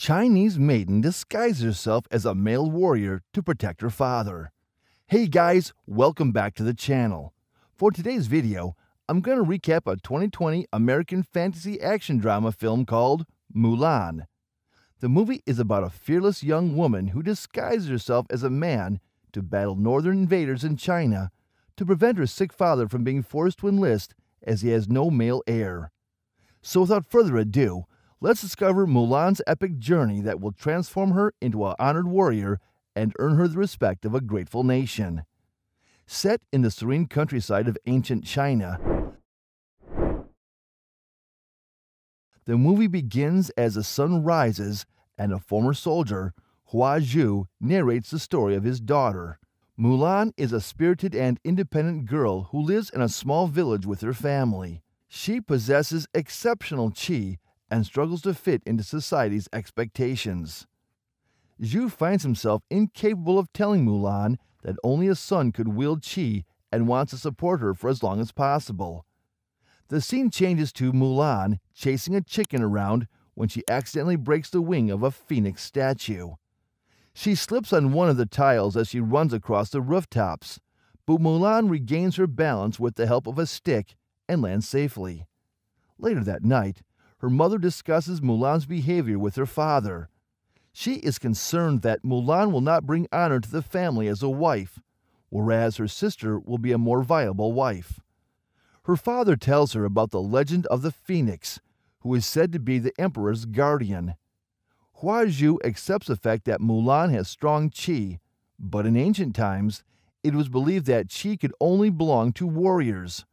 Chinese maiden disguises herself as a male warrior to protect her father. Hey guys, welcome back to the channel. For today's video, I'm going to recap a 2020 American fantasy action drama film called Mulan. The movie is about a fearless young woman who disguises herself as a man to battle northern invaders in China to prevent her sick father from being forced to enlist as he has no male heir. So without further ado, let's discover Mulan's epic journey that will transform her into an honored warrior and earn her the respect of a grateful nation. Set in the serene countryside of ancient China, the movie begins as the sun rises and a former soldier, Hua Zhu, narrates the story of his daughter. Mulan is a spirited and independent girl who lives in a small village with her family. She possesses exceptional qi and struggles to fit into society's expectations. Zhu finds himself incapable of telling Mulan that only a son could wield qi and wants to support her for as long as possible. The scene changes to Mulan chasing a chicken around when she accidentally breaks the wing of a phoenix statue. She slips on one of the tiles as she runs across the rooftops, but Mulan regains her balance with the help of a stick and lands safely. Later that night, her mother discusses Mulan's behavior with her father. She is concerned that Mulan will not bring honor to the family as a wife, whereas her sister will be a more viable wife. Her father tells her about the legend of the phoenix, who is said to be the emperor's guardian. Hua Zhu accepts the fact that Mulan has strong qi, but in ancient times, it was believed that qi could only belong to warriors.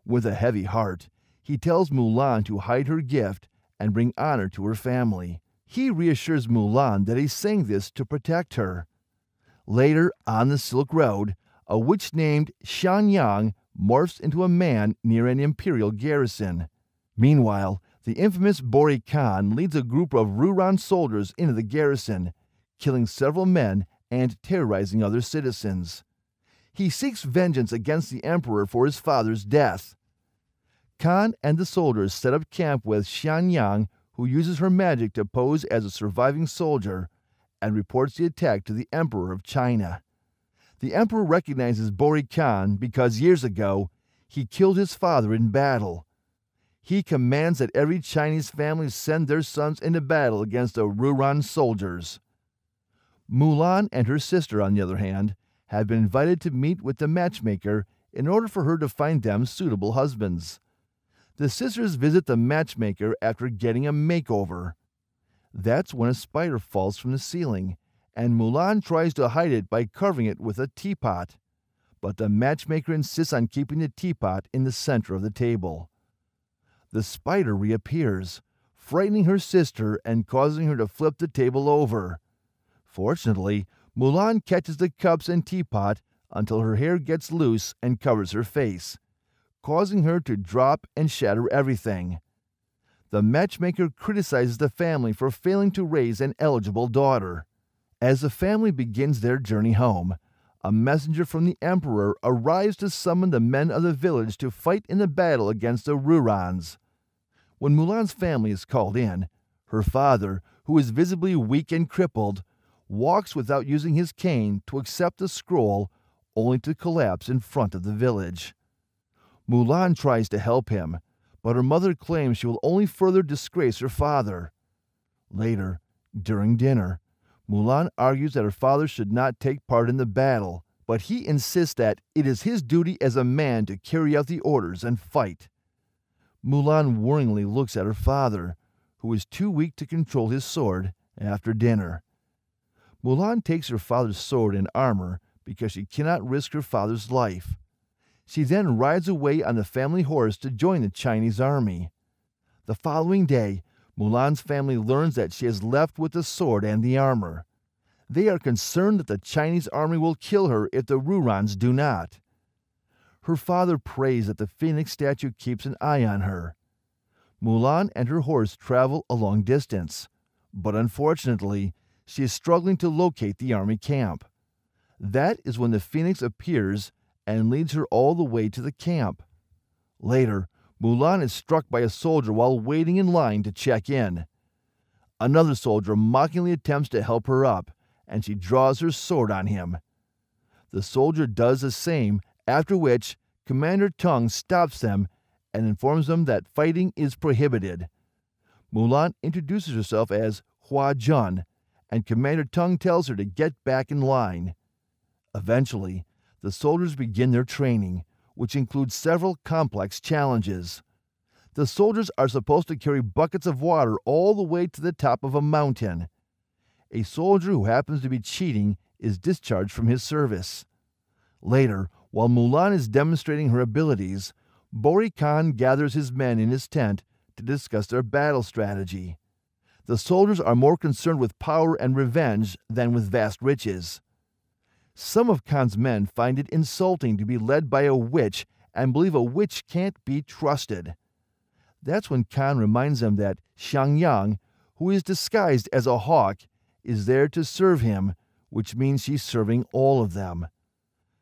With a heavy heart, he tells Mulan to hide her gift and bring honor to her family. He reassures Mulan that he's saying this to protect her. Later, on the Silk Road, a witch named Xianyang morphs into a man near an imperial garrison. Meanwhile, the infamous Bori Khan leads a group of Ruran soldiers into the garrison, killing several men and terrorizing other citizens. He seeks vengeance against the emperor for his father's death. Khan and the soldiers set up camp with Xianyang, who uses her magic to pose as a surviving soldier, and reports the attack to the Emperor of China. The Emperor recognizes Bori Khan because years ago, he killed his father in battle. He commands that every Chinese family send their sons into battle against the Ruran soldiers. Mulan and her sister, on the other hand, have been invited to meet with the matchmaker in order for her to find them suitable husbands. The sisters visit the matchmaker after getting a makeover. That's when a spider falls from the ceiling, and Mulan tries to hide it by covering it with a teapot. But the matchmaker insists on keeping the teapot in the center of the table. The spider reappears, frightening her sister and causing her to flip the table over. Fortunately, Mulan catches the cups and teapot until her hair gets loose and covers her face, causing her to drop and shatter everything. The matchmaker criticizes the family for failing to raise an eligible daughter. As the family begins their journey home, a messenger from the emperor arrives to summon the men of the village to fight in the battle against the Rurans. When Mulan's family is called in, her father, who is visibly weak and crippled, walks without using his cane to accept the scroll, only to collapse in front of the village. Mulan tries to help him, but her mother claims she will only further disgrace her father. Later, during dinner, Mulan argues that her father should not take part in the battle, but he insists that it is his duty as a man to carry out the orders and fight. Mulan worryingly looks at her father, who is too weak to control his sword after dinner. Mulan takes her father's sword and armor because she cannot risk her father's life. She then rides away on the family horse to join the Chinese army. The following day, Mulan's family learns that she is left with the sword and the armor. They are concerned that the Chinese army will kill her if the Rurans do not. Her father prays that the phoenix statue keeps an eye on her. Mulan and her horse travel a long distance, but unfortunately, she is struggling to locate the army camp. That is when the phoenix appears and leads her all the way to the camp. Later, Mulan is struck by a soldier while waiting in line to check in. Another soldier mockingly attempts to help her up, and she draws her sword on him. The soldier does the same, after which Commander Tung stops them and informs them that fighting is prohibited. Mulan introduces herself as Hua Jun, and Commander Tung tells her to get back in line. Eventually, the soldiers begin their training, which includes several complex challenges. The soldiers are supposed to carry buckets of water all the way to the top of a mountain. A soldier who happens to be cheating is discharged from his service. Later, while Mulan is demonstrating her abilities, Bori Khan gathers his men in his tent to discuss their battle strategy. The soldiers are more concerned with power and revenge than with vast riches. Some of Khan's men find it insulting to be led by a witch and believe a witch can't be trusted. That's when Khan reminds them that Xiangyang, who is disguised as a hawk, is there to serve him, which means she's serving all of them.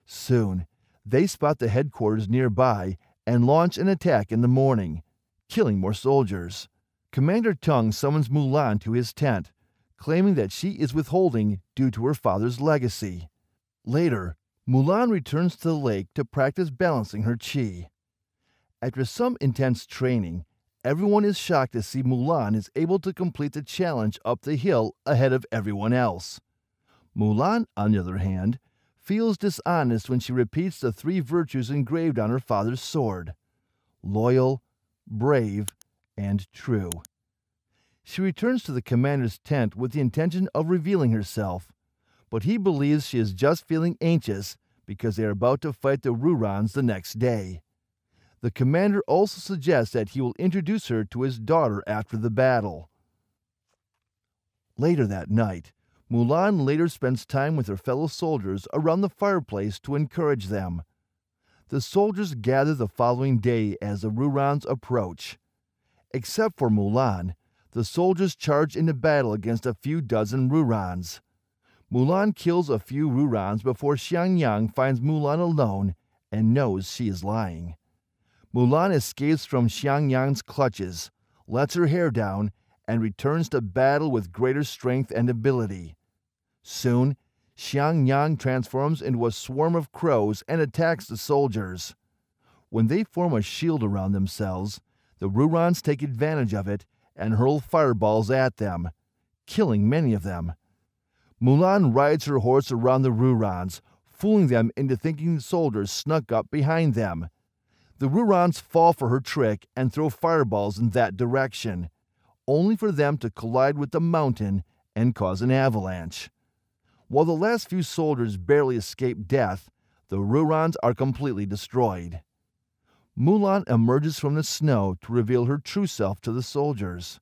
Soon, they spot the headquarters nearby and launch an attack in the morning, killing more soldiers. Commander Tung summons Mulan to his tent, claiming that she is withholding due to her father's legacy. Later, Mulan returns to the lake to practice balancing her qi. After some intense training, everyone is shocked to see Mulan is able to complete the challenge up the hill ahead of everyone else. Mulan, on the other hand, feels dishonest when she repeats the 3 virtues engraved on her father's sword: loyal, brave, and true. She returns to the commander's tent with the intention of revealing herself, but he believes she is just feeling anxious because they are about to fight the Rurans the next day. The commander also suggests that he will introduce her to his daughter after the battle. Later that night, Mulan later spends time with her fellow soldiers around the fireplace to encourage them. The soldiers gather the following day as the Rurans approach. Except for Mulan, the soldiers charge into battle against a few dozen Rurans. Mulan kills a few Rurans before Xiangyang finds Mulan alone and knows she is lying. Mulan escapes from Xiangyang's clutches, lets her hair down, and returns to battle with greater strength and ability. Soon, Xiangyang transforms into a swarm of crows and attacks the soldiers. When they form a shield around themselves, the Rurans take advantage of it and hurl fireballs at them, killing many of them. Mulan rides her horse around the Rurans, fooling them into thinking the soldiers snuck up behind them. The Rurans fall for her trick and throw fireballs in that direction, only for them to collide with the mountain and cause an avalanche. While the last few soldiers barely escape death, the Rurans are completely destroyed. Mulan emerges from the snow to reveal her true self to the soldiers.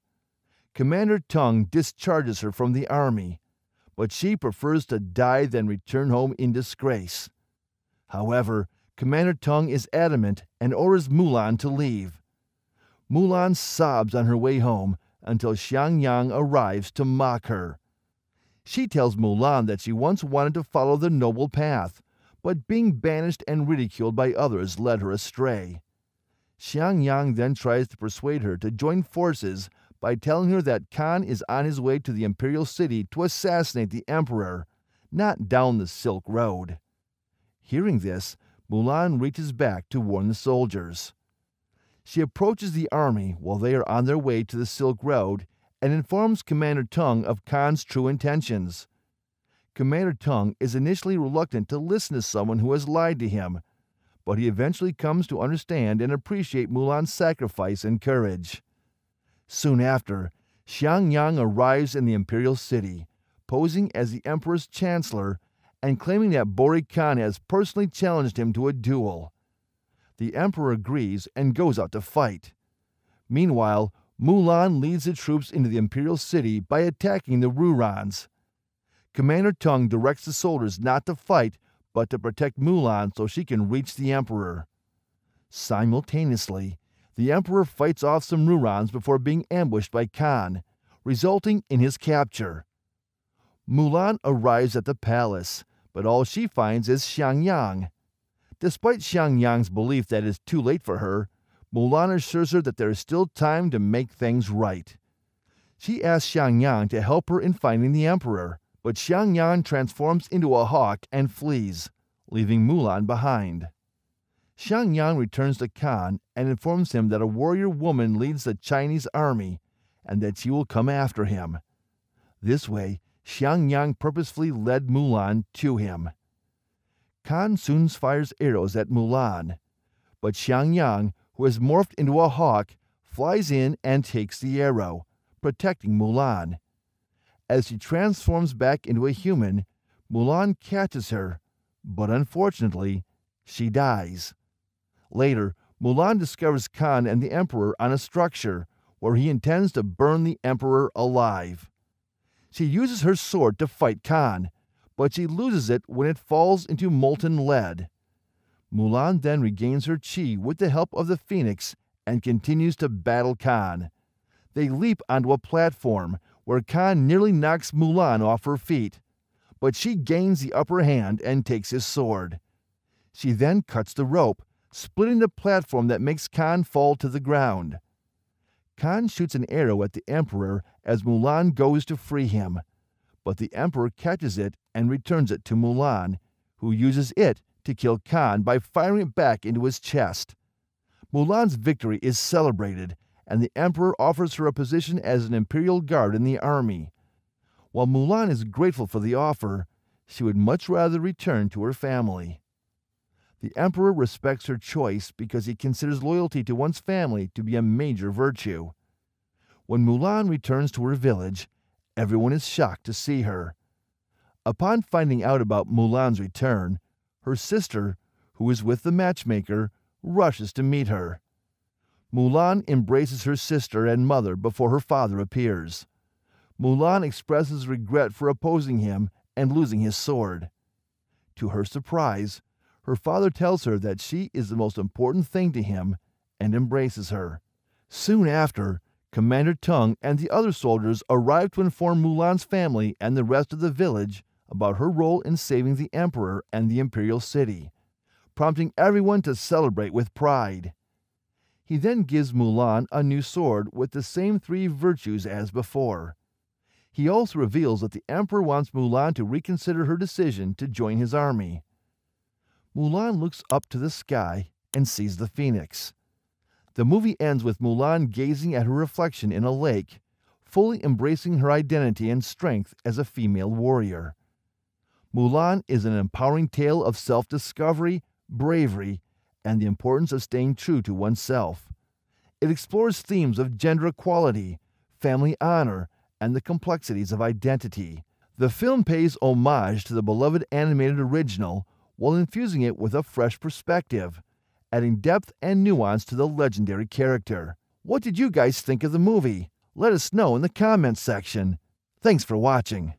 Commander Tung discharges her from the army, but she prefers to die than return home in disgrace. However, Commander Tung is adamant and orders Mulan to leave. Mulan sobs on her way home until Xiangyang arrives to mock her. She tells Mulan that she once wanted to follow the noble path, but being banished and ridiculed by others led her astray. Xiangyang then tries to persuade her to join forces by telling her that Khan is on his way to the imperial city to assassinate the emperor, not down the Silk Road. Hearing this, Mulan reaches back to warn the soldiers. She approaches the army while they are on their way to the Silk Road and informs Commander Tung of Khan's true intentions. Commander Tung is initially reluctant to listen to someone who has lied to him, but he eventually comes to understand and appreciate Mulan's sacrifice and courage. Soon after, Xiangyang arrives in the imperial city, posing as the emperor's chancellor and claiming that Bori Khan has personally challenged him to a duel. The emperor agrees and goes out to fight. Meanwhile, Mulan leads the troops into the imperial city by attacking the Rurans. Commander Tung directs the soldiers not to fight, but to protect Mulan so she can reach the emperor. Simultaneously, the emperor fights off some Rurans before being ambushed by Khan, resulting in his capture. Mulan arrives at the palace, but all she finds is Xiangyang. Despite Xiangyang's belief that it is too late for her, Mulan assures her that there is still time to make things right. She asks Xiangyang to help her in finding the emperor, but Xiangyang transforms into a hawk and flees, leaving Mulan behind. Xiangyang returns to Khan and informs him that a warrior woman leads the Chinese army and that she will come after him. This way, Xiangyang purposefully led Mulan to him. Khan soon fires arrows at Mulan, but Xiangyang, who has morphed into a hawk, flies in and takes the arrow, protecting Mulan. As she transforms back into a human, Mulan catches her, but unfortunately, she dies. Later, Mulan discovers Khan and the Emperor on a structure where he intends to burn the Emperor alive. She uses her sword to fight Khan, but she loses it when it falls into molten lead. Mulan then regains her chi with the help of the Phoenix and continues to battle Khan. They leap onto a platform where Khan nearly knocks Mulan off her feet, but she gains the upper hand and takes his sword. She then cuts the rope, splitting the platform that makes Khan fall to the ground. Khan shoots an arrow at the Emperor as Mulan goes to free him, but the Emperor catches it and returns it to Mulan, who uses it to kill Khan by firing it back into his chest. Mulan's victory is celebrated, and the Emperor offers her a position as an imperial guard in the army. While Mulan is grateful for the offer, she would much rather return to her family. The Emperor respects her choice because he considers loyalty to one's family to be a major virtue. When Mulan returns to her village, everyone is shocked to see her. Upon finding out about Mulan's return, her sister, who is with the matchmaker, rushes to meet her. Mulan embraces her sister and mother before her father appears. Mulan expresses regret for opposing him and losing his sword. To her surprise, her father tells her that she is the most important thing to him and embraces her. Soon after, Commander Tung and the other soldiers arrive to inform Mulan's family and the rest of the village about her role in saving the Emperor and the imperial city, prompting everyone to celebrate with pride. He then gives Mulan a new sword with the same 3 virtues as before. He also reveals that the Emperor wants Mulan to reconsider her decision to join his army. Mulan looks up to the sky and sees the phoenix. The movie ends with Mulan gazing at her reflection in a lake, fully embracing her identity and strength as a female warrior. Mulan is an empowering tale of self-discovery, bravery, and the importance of staying true to oneself. It explores themes of gender equality, family honor, and the complexities of identity. The film pays homage to the beloved animated original while infusing it with a fresh perspective, adding depth and nuance to the legendary character. What did you guys think of the movie? Let us know in the comments section. Thanks for watching.